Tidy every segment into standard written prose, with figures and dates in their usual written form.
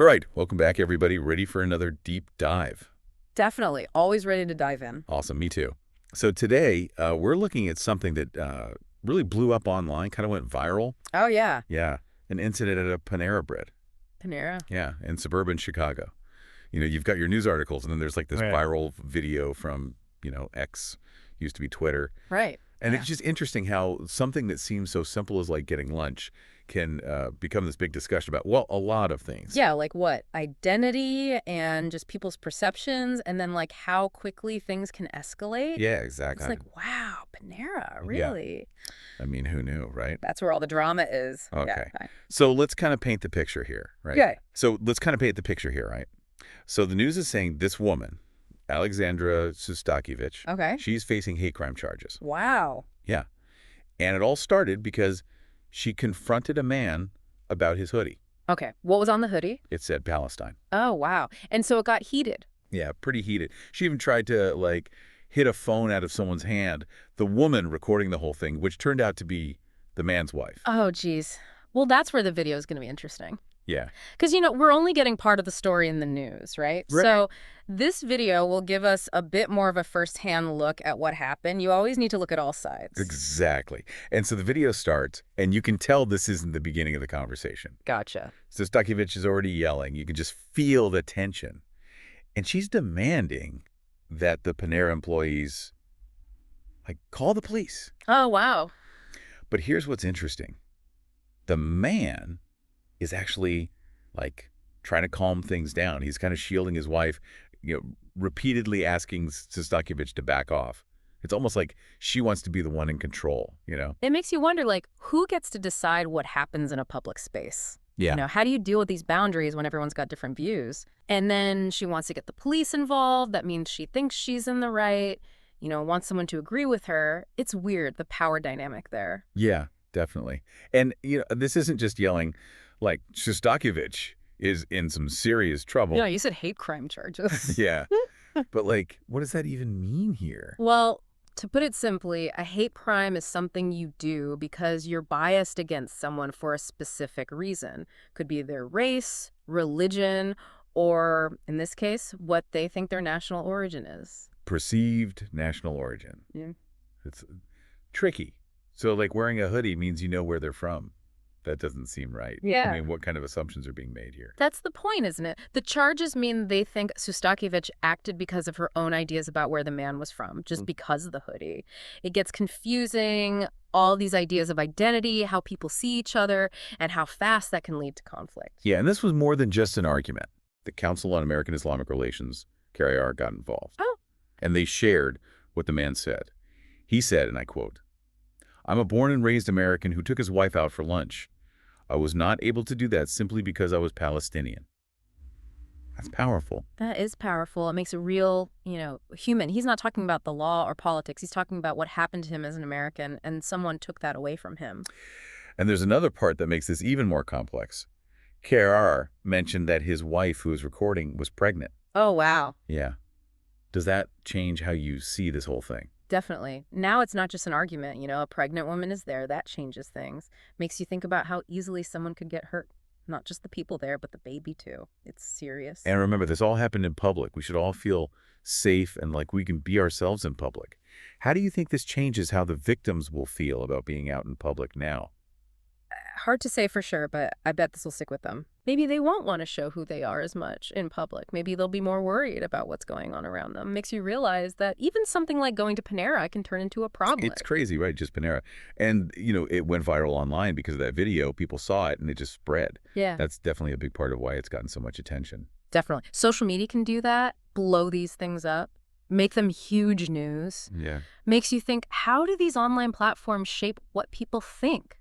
All right, welcome back, everybody. Ready for another deep dive? Definitely. Always ready to dive in. Awesome, me too. So today, we're looking at something that really blew up online, kind of went viral. Oh, yeah. Yeah, an incident at a Panera Bread. Panera. Yeah, in suburban Chicago. You know, you've got your news articles, and then there's like this Right. viral video from, X, used to be Twitter. Right. And Yeah. it's just interesting how something that seems so simple as like getting lunch can become this big discussion about, well, a lot of things. Yeah, like what? Identity and just people's perceptions, and then like how quickly things can escalate. Yeah, exactly. It's like, wow, Panera, Yeah. really? I mean, who knew, right? That's where all the drama is. Okay. Yeah, fine. So let's kind of paint the picture here, right? Okay. So let's kind of paint the picture here, right? So the news is saying this woman, Alexandra Szustakiewicz, Okay. she's facing hate crime charges. Wow. Yeah. And it all started because she confronted a man about his hoodie. Okay. What was on the hoodie? It said Palestine. Oh, wow. And so it got heated. Yeah, pretty heated. She even tried to, like, hit a phone out of someone's hand, the woman recording the whole thing, which turned out to be the man's wife. Oh, geez. Well, that's where the video is going to be interesting. Yeah. Because, we're only getting part of the story in the news, right? Right. So this video will give us a bit more of a firsthand look at what happened. You always need to look at all sides. Exactly. And so the video starts, and you can tell this isn't the beginning of the conversation. Gotcha. So Szustakiewicz is already yelling. You can just feel the tension. And she's demanding that the Panera employees, like, call the police. Oh, wow. But here's what's interesting. The man is actually, like, trying to calm things down. He's kind of shielding his wife, repeatedly asking Szustakiewicz to back off. It's almost like she wants to be the one in control, It makes you wonder, like, who gets to decide what happens in a public space? Yeah. How do you deal with these boundaries when everyone's got different views? And then she wants to get the police involved. That means she thinks she's in the right, wants someone to agree with her. It's weird, the power dynamic there. Yeah, definitely. And, this isn't just yelling. Like, Szustakiewicz is in some serious trouble. Yeah, you said hate crime charges. Yeah. But, like, what does that even mean here? Well, to put it simply, a hate crime is something you do because you're biased against someone for a specific reason. Could be their race, religion, or, in this case, what they think their national origin is. Perceived national origin. Yeah. It's tricky. So, like, wearing a hoodie means you know where they're from. That doesn't seem right. Yeah. I mean, what kind of assumptions are being made here? That's the point, isn't it? The charges mean they think Szustakiewicz acted because of her own ideas about where the man was from, just because of the hoodie. It gets confusing, all these ideas of identity, how people see each other, and how fast that can lead to conflict. Yeah, and this was more than just an argument. The Council on American Islamic Relations, CAIR, got involved. Oh. And they shared what the man said. He said, and I quote, "I'm a born and raised American who took his wife out for lunch. I was not able to do that simply because I was Palestinian." That's powerful. That is powerful. It makes it real, human. He's not talking about the law or politics. He's talking about what happened to him as an American, and someone took that away from him. And there's another part that makes this even more complex. CAIR mentioned that his wife, who was recording, was pregnant. Oh, wow. Yeah. Does that change how you see this whole thing? Definitely. Now it's not just an argument, a pregnant woman is there. That changes things. Makes you think about how easily someone could get hurt. Not just the people there, but the baby too. It's serious. And remember, this all happened in public. We should all feel safe and like we can be ourselves in public. How do you think this changes how the victims will feel about being out in public now? Hard to say for sure, but I bet this will stick with them. Maybe they won't want to show who they are as much in public. Maybe they'll be more worried about what's going on around them. Makes you realize that even something like going to Panera can turn into a problem. It's crazy, right? Just Panera. And, it went viral online because of that video. People saw it and it just spread. Yeah. That's definitely a big part of why it's gotten so much attention. Definitely. Social media can do that, blow these things up, make them huge news. Yeah. Makes you think, how do these online platforms shape what people think?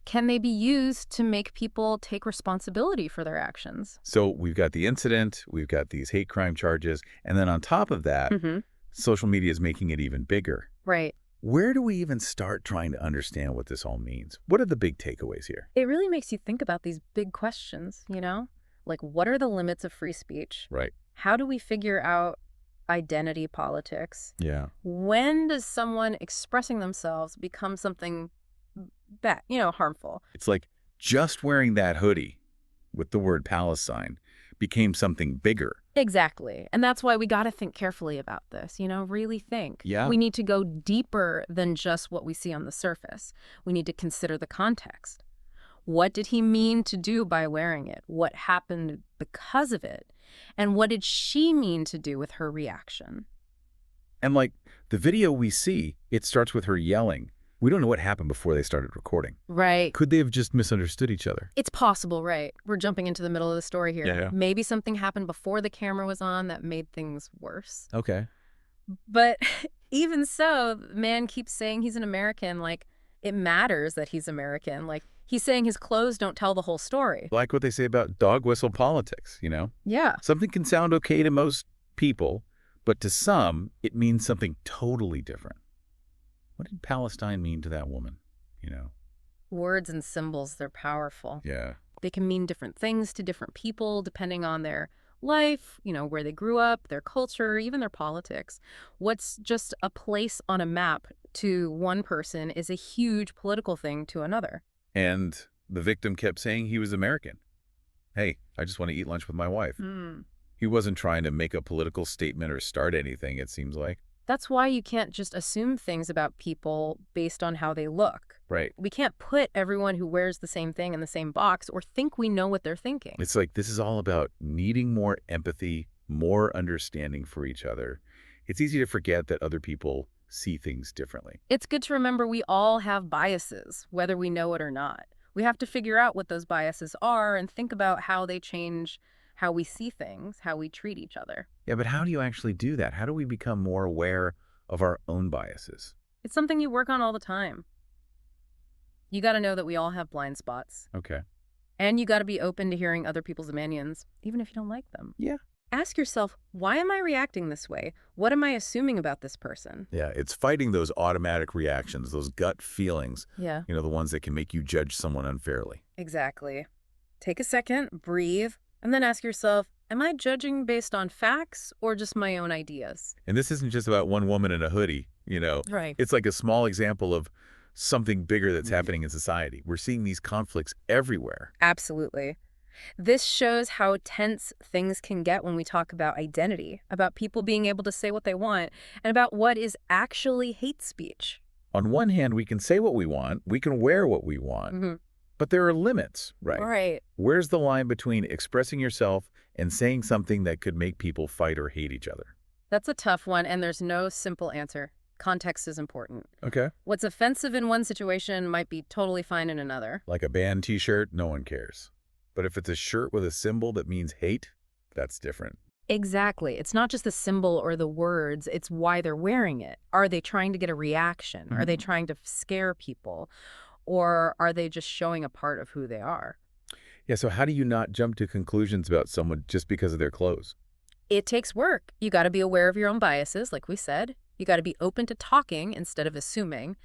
Can they be used to make people take responsibility for their actions? So we've got the incident, we've got these hate crime charges, and then on top of that, social media is making it even bigger. Right. Where do we even start trying to understand what this all means? What are the big takeaways here? It really makes you think about these big questions, Like, what are the limits of free speech? Right. How do we figure out identity politics? Yeah. When does someone expressing themselves become something bad, harmful? It's like just wearing that hoodie with the word Palestine became something bigger. Exactly. And that's why we got to think carefully about this, really think. Yeah. We need to go deeper than just what we see on the surface. We need to consider the context. What did he mean to do by wearing it? What happened because of it? And what did she mean to do with her reaction? And like the video we see, it starts with her yelling. We don't know what happened before they started recording. Right. Could they have just misunderstood each other? It's possible, right? We're jumping into the middle of the story here. Yeah. Maybe something happened before the camera was on that made things worse. Okay. But even so, the man keeps saying he's an American, like it matters that he's American. Like he's saying his clothes don't tell the whole story. Like what they say about dog whistle politics, Yeah. Something can sound okay to most people, but to some, it means something totally different. What did Palestine mean to that woman, Words and symbols, they're powerful. Yeah. They can mean different things to different people depending on their life, where they grew up, their culture, even their politics. What's just a place on a map to one person is a huge political thing to another. And the victim kept saying he was American. Hey, I just want to eat lunch with my wife. He wasn't trying to make a political statement or start anything, it seems like. That's why you can't just assume things about people based on how they look. Right. We can't put everyone who wears the same thing in the same box or think we know what they're thinking. It's like this is all about needing more empathy, more understanding for each other. It's easy to forget that other people see things differently. It's good to remember we all have biases, whether we know it or not. We have to figure out what those biases are and think about how they change how we see things, how we treat each other. Yeah, but how do you actually do that? How do we become more aware of our own biases? It's something you work on all the time. You got to know that we all have blind spots. Okay. And you got to be open to hearing other people's opinions, even if you don't like them. Yeah. Ask yourself, why am I reacting this way? What am I assuming about this person? Yeah, it's fighting those automatic reactions, those gut feelings, Yeah, the ones that can make you judge someone unfairly. exactly. Take a second, breathe, and then ask yourself, am I judging based on facts or just my own ideas? And this isn't just about one woman in a hoodie, Right. It's like a small example of something bigger that's happening in society. We're seeing these conflicts everywhere. Absolutely. This shows how tense things can get when we talk about identity, about people being able to say what they want, and about what is actually hate speech. On one hand, we can say what we want, we can wear what we want, but there are limits, right? Right. Where's the line between expressing yourself and saying something that could make people fight or hate each other? That's a tough one, and there's no simple answer. Context is important. Okay. What's offensive in one situation might be totally fine in another. Like a band t-shirt, no one cares. But if it's a shirt with a symbol that means hate, that's different. Exactly. It's not just the symbol or the words, it's why they're wearing it. Are they trying to get a reaction? Are they trying to scare people? Or are they just showing a part of who they are? Yeah, so how do you not jump to conclusions about someone just because of their clothes? It takes work. You got to be aware of your own biases, like we said. You got to be open to talking instead of assuming.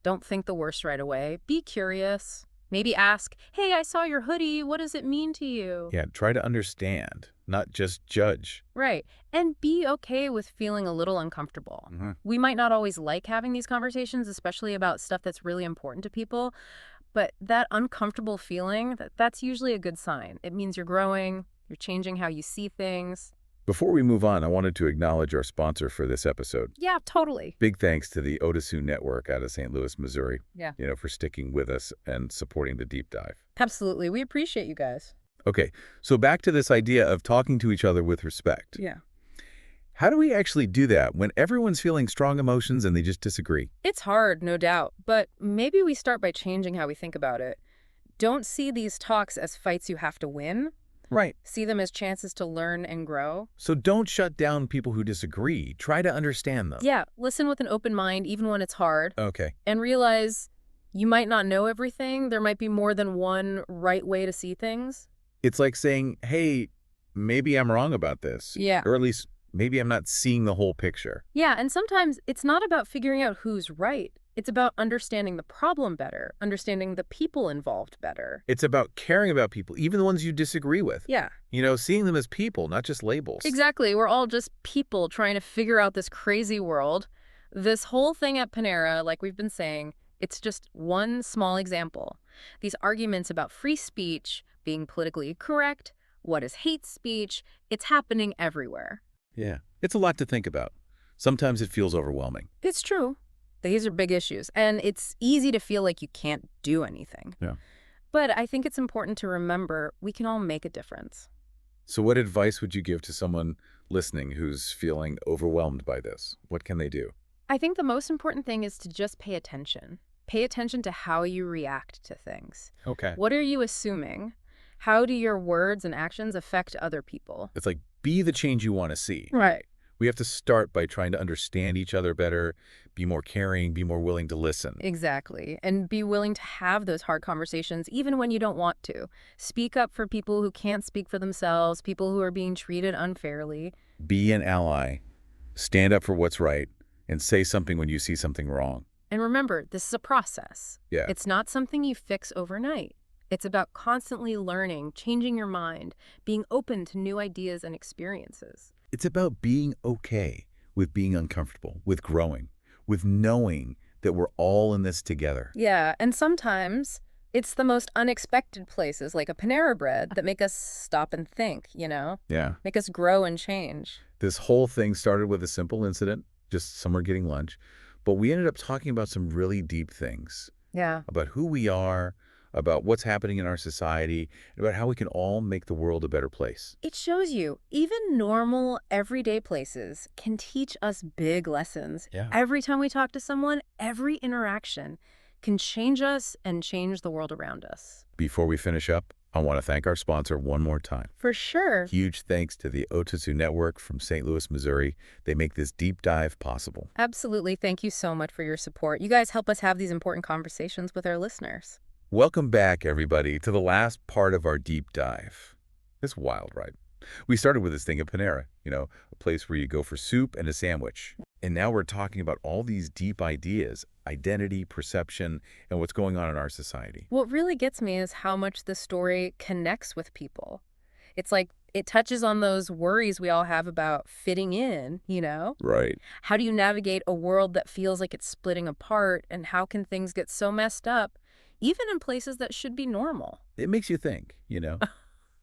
Don't think the worst right away. Be curious. Maybe ask, hey, I saw your hoodie. What does it mean to you? Yeah, try to understand, not just judge. Right. And be okay with feeling a little uncomfortable. We might not always like having these conversations, especially about stuff that's really important to people. But that uncomfortable feeling, that's usually a good sign. It means you're growing, you're changing how you see things. Before we move on, I wanted to acknowledge our sponsor for this episode. Yeah, totally. Big thanks to the Otisu Network out of St. Louis, Missouri. Yeah. For sticking with us and supporting the deep dive. Absolutely. We appreciate you guys. Okay, so back to this idea of talking to each other with respect. Yeah. How do we actually do that when everyone's feeling strong emotions and they just disagree? It's hard, no doubt, but maybe we start by changing how we think about it. Don't see these talks as fights you have to win. Right. See them as chances to learn and grow. So don't shut down people who disagree. Try to understand them. Yeah, listen with an open mind, even when it's hard. Okay. And realize you might not know everything. There might be more than one right way to see things. It's like saying, hey, maybe I'm wrong about this. Yeah. Or at least maybe I'm not seeing the whole picture. Yeah, and sometimes it's not about figuring out who's right. It's about understanding the problem better, understanding the people involved better. It's about caring about people, even the ones you disagree with. Yeah. Seeing them as people, not just labels. Exactly. We're all just people trying to figure out this crazy world. This whole thing at Panera, like we've been saying, it's just one small example. These arguments about free speech, being politically correct, What is hate speech? It's happening everywhere. Yeah. It's a lot to think about. Sometimes it feels overwhelming. It's true. These are big issues, and it's easy to feel like you can't do anything. Yeah. But I think it's important to remember we can all make a difference. So what advice would you give to someone listening who's feeling overwhelmed by this? What can they do? I think the most important thing is to just pay attention. Pay attention to how you react to things. Okay. What are you assuming? How do your words and actions affect other people? It's like, be the change you want to see. Right. We have to start by trying to understand each other better, be more caring, be more willing to listen. Exactly. And be willing to have those hard conversations even when you don't want to. Speak up for people who can't speak for themselves, people who are being treated unfairly. Be an ally. Stand up for what's right and say something when you see something wrong. And remember, this is a process. Yeah. It's not something you fix overnight. It's about constantly learning, changing your mind, being open to new ideas and experiences. It's about being okay with being uncomfortable, with growing, with knowing that we're all in this together. Yeah, and sometimes it's the most unexpected places, like a Panera Bread, that make us stop and think, Yeah. make us grow and change. This whole thing started with a simple incident, just somewhere getting lunch, but we ended up talking about some really deep things, Yeah. about who we are, about what's happening in our society, and about how we can all make the world a better place. It shows you, even normal, everyday places can teach us big lessons. Yeah. Every time we talk to someone, every interaction can change us and change the world around us. Before we finish up, I want to thank our sponsor one more time. For sure. Huge thanks to the Otatsu Network from St. Louis, Missouri. They make this deep dive possible. Absolutely. Thank you so much for your support. You guys help us have these important conversations with our listeners. Welcome back, everybody, to the last part of our deep dive. It's wild, right? We started with this thing at Panera, a place where you go for soup and a sandwich. And now we're talking about all these deep ideas, identity, perception, and what's going on in our society. What really gets me is how much the story connects with people. It's like it touches on those worries we all have about fitting in, Right. How do you navigate a world that feels like it's splitting apart, and how can things get so messed up, even in places that should be normal? It makes you think,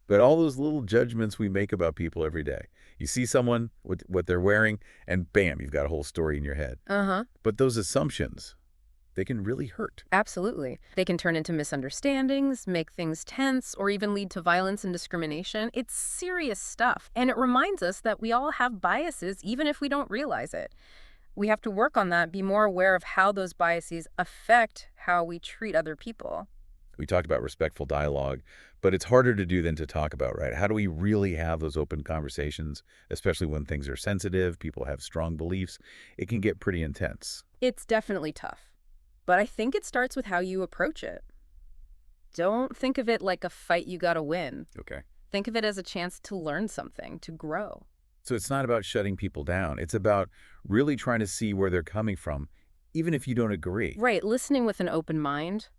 But all those little judgments we make about people every day. You see someone, what they're wearing, and bam, you've got a whole story in your head. Uh-huh. But those assumptions, they can really hurt. Absolutely. They can turn into misunderstandings, make things tense, or even lead to violence and discrimination. It's serious stuff. And it reminds us that we all have biases, even if we don't realize it. We have to work on that, be more aware of how those biases affect how we treat other people. We talked about respectful dialogue, but it's harder to do than to talk about, right? How do we really have those open conversations, especially when things are sensitive, people have strong beliefs? It can get pretty intense. It's definitely tough, but I think it starts with how you approach it. Don't think of it like a fight you gotta win. Okay. Think of it as a chance to learn something, to grow. So it's not about shutting people down. It's about really trying to see where they're coming from, even if you don't agree. Right, listening with an open mind,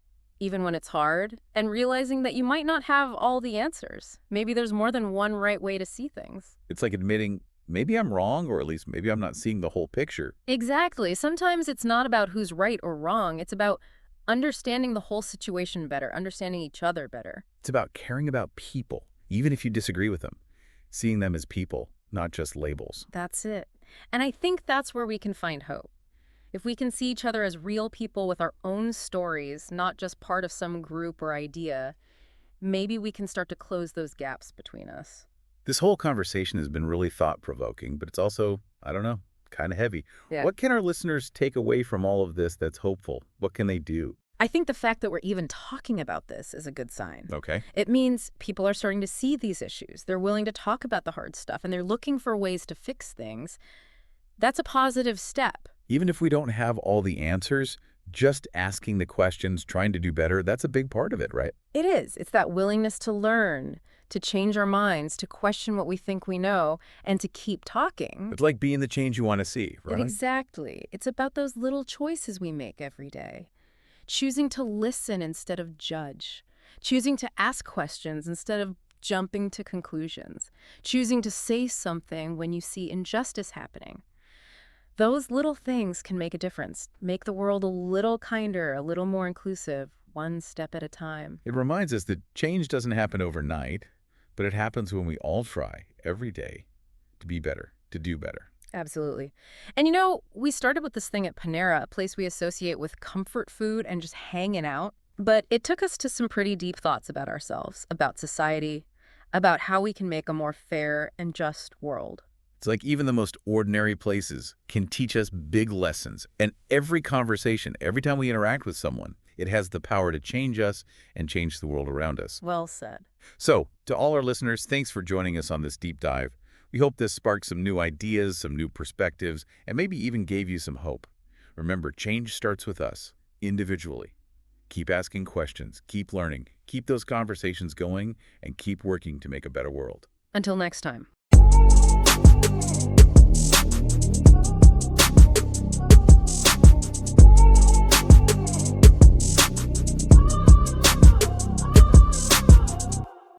even when it's hard, and realizing that you might not have all the answers. Maybe there's more than one right way to see things. It's like admitting, maybe I'm wrong, or at least maybe I'm not seeing the whole picture. Exactly. Sometimes it's not about who's right or wrong. It's about understanding the whole situation better, understanding each other better. It's about caring about people, even if you disagree with them, seeing them as people, not just labels. That's it. And I think that's where we can find hope. If we can see each other as real people with our own stories, not just part of some group or idea, maybe we can start to close those gaps between us. This whole conversation has been really thought-provoking, but it's also, I don't know, kind of heavy. Yeah. What can our listeners take away from all of this that's hopeful? What can they do? I think the fact that we're even talking about this is a good sign. Okay. It means people are starting to see these issues. They're willing to talk about the hard stuff, and they're looking for ways to fix things. That's a positive step. Even if we don't have all the answers, just asking the questions, trying to do better, that's a big part of it, right? It is. It's that willingness to learn, to change our minds, to question what we think we know, and to keep talking. It's like being the change you want to see, right? Exactly. It's about those little choices we make every day. Choosing to listen instead of judge. Choosing to ask questions instead of jumping to conclusions. Choosing to say something when you see injustice happening. Those little things can make a difference, make the world a little kinder, a little more inclusive, one step at a time. It reminds us that change doesn't happen overnight. but it happens when we all try every day to be better, to do better. Absolutely. And we started with this thing at Panera, a place we associate with comfort food and just hanging out. But it took us to some pretty deep thoughts about ourselves, about society, about how we can make a more fair and just world. It's like even the most ordinary places can teach us big lessons. And every conversation, every time we interact with someone, it has the power to change us and change the world around us. Well said. So, to all our listeners, thanks for joining us on this deep dive. We hope this sparked some new ideas, some new perspectives, and maybe even gave you some hope. Remember, change starts with us, individually. Keep asking questions, keep learning, keep those conversations going, and keep working to make a better world. Until next time.